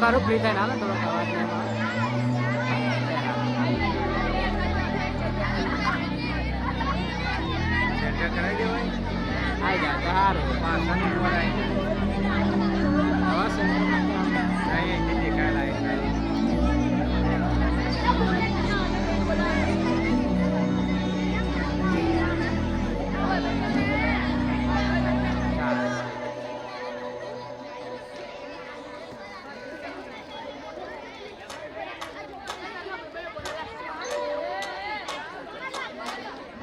करो फ्री था ना थोड़ा आवाज नहीं आ जाता है रो पासा नहीं हो रहा है आवाज सुन नहीं ये निकाल आएगा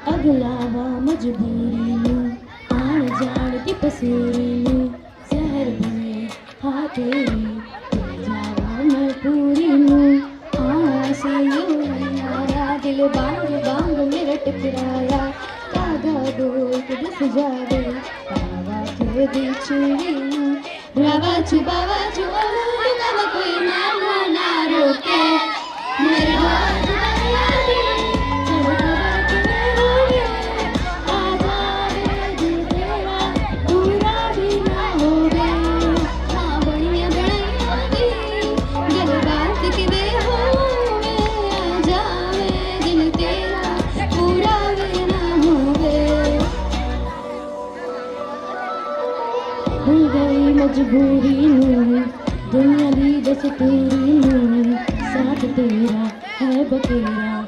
अगलावा मजबूरी में आन जान की पसूरी में जहर बने हाथे जावा मैं पूरी में से आया दिल बांग बांग मेरा टकराया धागा डोर के दस जावे बाबा के दिल चूड़ी रावा छुपावा छुपावा कोई ना रोके मेरे हाथ भूल गई मजबूरी में दुनिया दी दस्तूरी में साथ तेरा है बतेरा